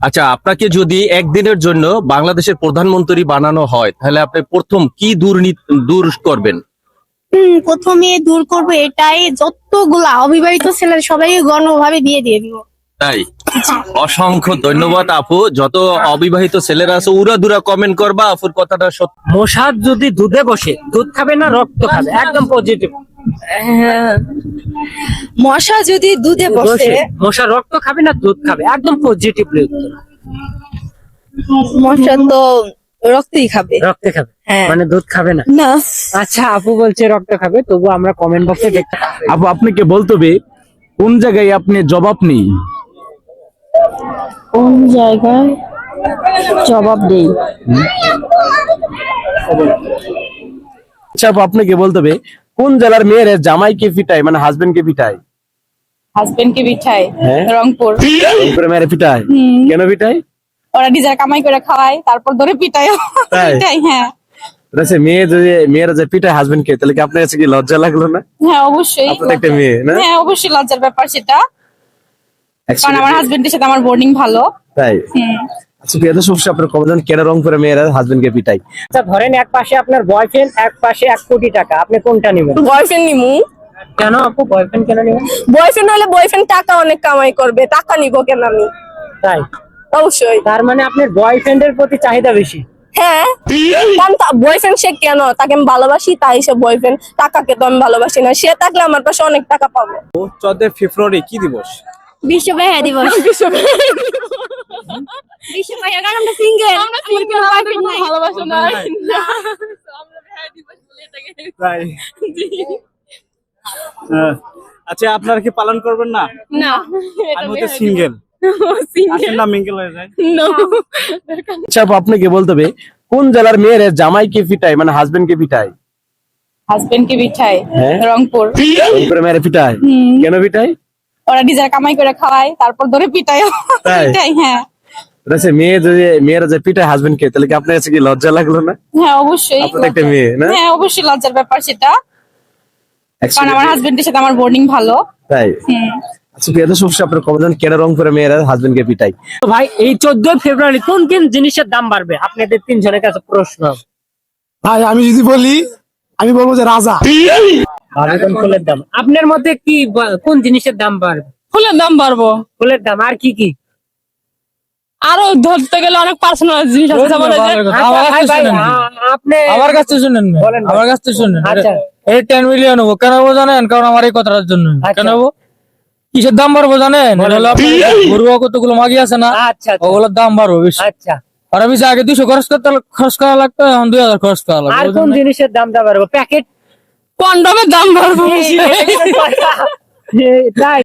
আচ্ছা, আপনাকে যদি একদিনের জন্য বাংলাদেশের প্রধানমন্ত্রী বানানো হয় তাহলে আপনি প্রথম কি দুর্নীতি দূর করবেন? প্রথমে দূর করবো এটাই, যতগুলা অবিবাহিত ছেলে সবাই গণভাবে বিয়ে দিয়ে দিব। তাই অসংখ্য ধন্যবাদ আপু। যত অবিবাহিত ছেলেরা আছে উড়াধুরা কমেন্ট করবা, আপুর কথাটা সত্য। মশা যদি দুধে বসে দুধ খাবে না রক্ত খাবে, একদম পজিটিভ। মশা যদি দুধে বসে, মশা রক্ত খাবে না দুধ খাবে, একদম পজিটিভ উত্তর। মশা তো রক্তই খাবে। রক্তে খাবে, হ্যাঁ। মানে দুধ খাবে না। না, আচ্ছা, আপু বলছে রক্ত খাবে, তবু আমরা কমেন্ট বক্সে দেখতে আপু আপনাকে বলতে হবে কোন জায়গায় আপনি জবাব নেই। কোন জায়গায় জবাব দেই? আচ্ছা আপু আপনাকে বলতে হবে কোন জেলার মেয়েরা জামাইকে পিটায়, মানে হাজবেন্ডকে পিটায়? হাজবেন্ডকে পিঠায় হ্যাঁ। রংপুর। রংপুরে মেয়েরা পিটায়, কেন পিটায়? ওরা নিজের কামাই করে খাওয়ায়, তারপর ধরে পিটায়। তাই? পিটায়, হ্যাঁ। আচ্ছা, মেয়েরা যে পিটায় হাজবেন্ডকে, তাহলে কি আপনার কাছে কি লজ্জা লাগলো না? হ্যাঁ, অবশ্যই। আপনার তো একটা মেয়ে না? হ্যাঁ, অবশ্যই লজ্জার ব্যাপার সেটা, কারণ Actually, আমার হাজবেন্ডের সাথে আমার বন্ডিং ভালো। তাই? আচ্ছা, প্রিয় দর্শক, আপনার কতজন কেন রংপুরে মেয়েরা হাজবেন্ডকে পিটায়? আচ্ছা, ধরেন এক পাশে আপনার বয়ফ্রেন্ড, এক পাশে 1 কোটি টাকা, আপনি কোনটা নেবেন? বয়ফ্রেন্ড নিমু। কেন আপু বয়ফ্রেন্ড কেন নেবেন? বয়ফ্রেন্ড হলে বয়ফ্রেন্ড টাকা অনেক কামাই করবে, টাকা নিব কেন আমি? তাই? অবশ্যই। তার মানে আপনার বয়ফ্রেন্ডের প্রতি চাহিদা বেশি। হ্যাঁ, কারণ বয়ফ্রেন্ড সে কেন, তাকে আমি ভালোবাসি তাই সে বয়ফ্রেন্ড। টাকাকে তো আমি ভালোবাসি না, সে থাকলে আমার পাশে অনেক টাকা পাবো। 14 ফেব্রুয়ারি কি দিবস? বিশ্ব ভাইয়া দিবস। বিশ্ব ভাইয়া, কারণ আমরা সিঙ্গেল, ভালোবাসা নাই। তাই? আচ্ছা, আপনারা কি পালন করবেন না? না, আমি তো সিঙ্গেল, আসেন না মিঙ্গেল হয়ে যায়। আচ্ছা আপু আপনাকে বলতে হবে কোন জেলার মেয়েরা জামাইকে পিটায়, মানে হাজবেন্ডকে পিটায়? হাজবেন্ডকে পিঠায় হ্যাঁ। রংপুর। রংপুরে মেয়েরা পিটায়, কেন পিটায়? ওরা নিজের কামাই করে খাওয়ায়, তারপর ধরে পিটায়। তাই? পিটায়, হ্যাঁ। আচ্ছা, মেয়েরা যে পিটায় হাজবেন্ডকে, তাহলে কি আপনার কাছে কি লজ্জা লাগলো না? হ্যাঁ, অবশ্যই। আপনার তো একটা মেয়ে না? হ্যাঁ, অবশ্যই লজ্জার ব্যাপার সেটা, কারণ Actually, আমার হাজবেন্ডের সাথে আমার বন্ডিং ভালো। তাই? আচ্ছা, প্রিয় দর্শক, আপনার কতজন কেন রংপুরে মেয়েরা হাজবেন্ডকে পিটায়? তো ভাই, এই 14 ফেব্রুয়ারি কোন কোন জিনিসের দাম বাড়বে? আপনাদের তিনজনের কাছে প্রশ্ন। ভাই আমি যদি বলি, আমি বলবো যে রাজা। কোন ফুলের দাম? আপনার মতে কি কোন জিনিসের দাম বাড়বে? ফুলের দাম বাড়বো, ফুলের দাম, আর কি কি? আরো ধরতে গেলে অনেক পার্সোনাল জিনিস আছে, যেমন এই যে- আচ্ছা, ভাই, ভাই, আপনি আমার কাছ থেকে শুনেন না। বলেন ভাই। আমার কাছ থেকে শুনেন। আচ্ছা। এই 10 মিলিয়ন হবো কেন হবো জানেন? কারণ আমার এই কথাটার জন্য। আচ্ছা। কেন হবো? কিসের দাম বাড়বো জানেন? এটা হলো আপনার গরু কতগুলো মাগি আছে না, আচ্ছা, আচ্ছা, ওগুলোর দাম বাড়বো বেশি। আচ্ছা। আর আমি যে আগে 200 খরচ করা লাগতো, এখন 2000 খরচ করা আর লাগবে। কোন জিনিসের দামটা বাড়বে? প্যাকেট কন্ডমের দাম বাড়বো বেশি। তাই?